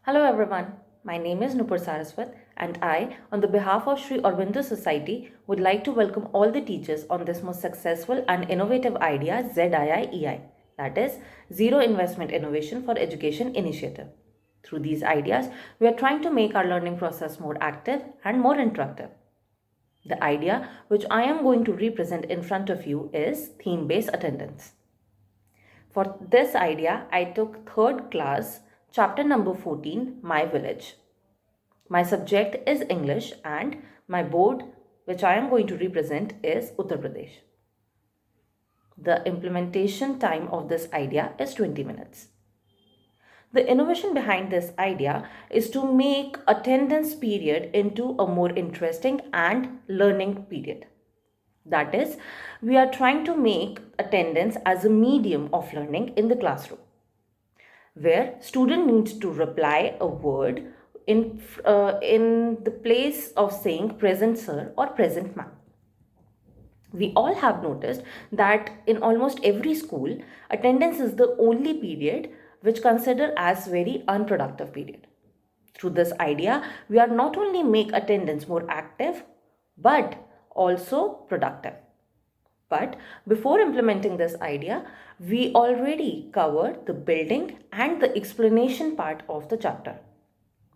Hello everyone, my name is Noopur Saraswat and I, on the behalf of Sri Aurobindo Society, would like to welcome all the teachers on this most successful and innovative idea ZIIEI, that is Zero Investment Innovation for Education initiative. Through these ideas, we are trying to make our learning process more active and more interactive. The idea which I am going to represent in front of you is theme-based attendance. For this idea, I took third class, chapter number 14, My Village. My subject is English and my board, which I am going to represent, is Uttar Pradesh. The implementation time of this idea is 20 minutes. The innovation behind this idea is to make attendance period into a more interesting and learning period. That is, we are trying to make attendance as a medium of learning in the classroom, where student needs to reply a word in the place of saying present sir or present ma'am. We all have noticed that in almost every school, attendance is the only period which considered as very unproductive period. Through this idea, we are not only make attendance more active, but also productive. But before implementing this idea, we already covered the building and the explanation part of the chapter.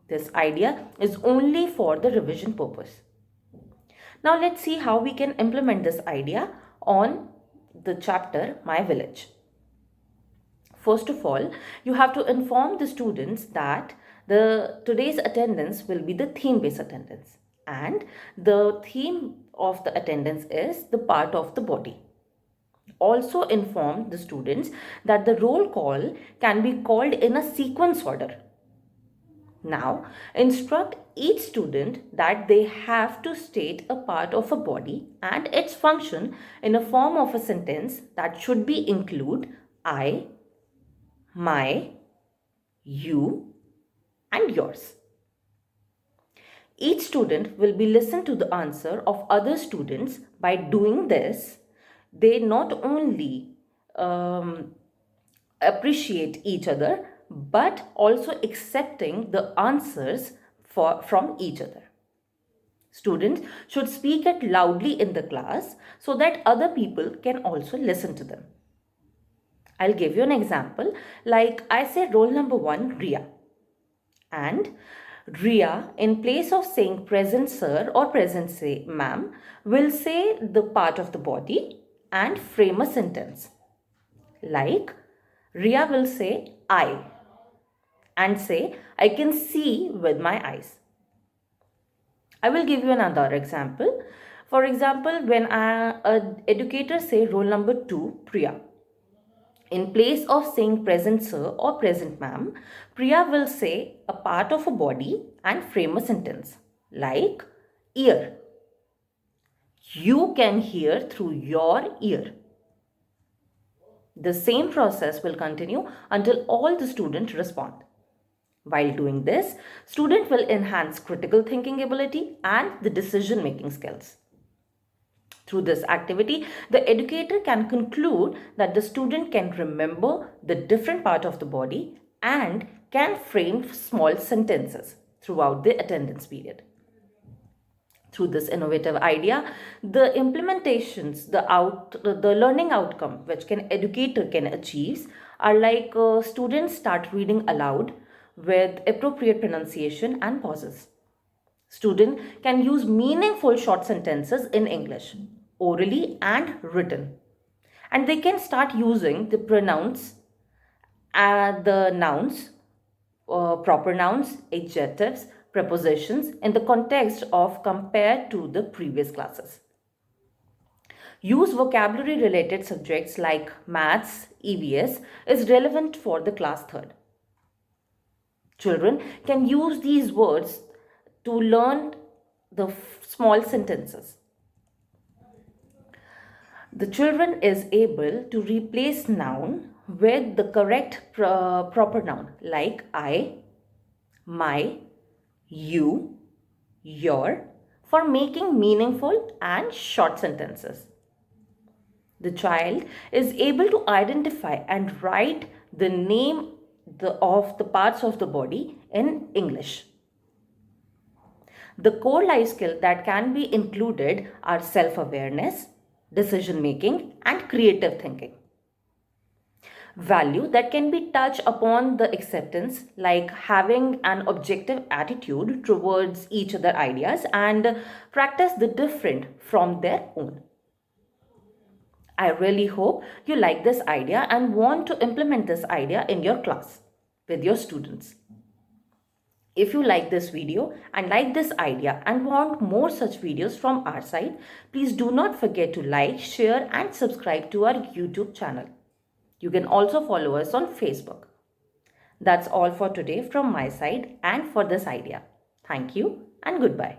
This idea is only for the revision purpose. Now let's see how we can implement this idea on the chapter My Village. First of all, you have to inform the students that today's attendance will be the theme-based attendance, and the theme of the attendance is the part of the body. Also inform the students that the roll call can be called in a sequence order. Now, instruct each student that they have to state a part of a body and its function in a form of a sentence that should be include I, my, you, and yours. Each student will be listened to the answer of other students. By doing this, they not only appreciate each other, but also accepting the answers from each other. Students should speak it loudly in the class so that other people can also listen to them. I'll give you an example. Like I say roll number 1, Ria. And Ria, in place of saying present sir or present say ma'am, will say the part of the body and frame a sentence. Like Ria will say I and say I can see with my eyes. I will give you another example. For example, when an educator say roll number 2, Priya. In place of saying present sir or present ma'am, Priya will say a part of a body and frame a sentence like ear. You can hear through your ear. The same process will continue until all the students respond. While doing this, student will enhance critical thinking ability and the decision making skills. Through this activity, the educator can conclude that the student can remember the different part of the body and can frame small sentences throughout the attendance period. Through this innovative idea, the implementations, the learning outcome which can educator can achieve are like students start reading aloud with appropriate pronunciation and pauses. Student can use meaningful short sentences in English, orally and written. And they can start using the pronouns, the nouns, proper nouns, adjectives, prepositions in the context of compared to the previous classes. Use vocabulary related subjects like maths, EVS is relevant for the class 3rd. Children can use these words to learn the small sentences. The children is able to replace noun with the correct proper noun like I, my, you, your for making meaningful and short sentences. The child is able to identify and write the name the parts of the body in English. The core life skills that can be included are self-awareness, decision making, and creative thinking. Value that can be touched upon the acceptance, like having an objective attitude towards each other ideas and practice the different from their own. I really hope you like this idea and want to implement this idea in your class with your students. If you like this video and like this idea and want more such videos from our side, please do not forget to like, share and subscribe to our YouTube channel. You can also follow us on Facebook. That's all for today from my side and for this idea. Thank you and goodbye.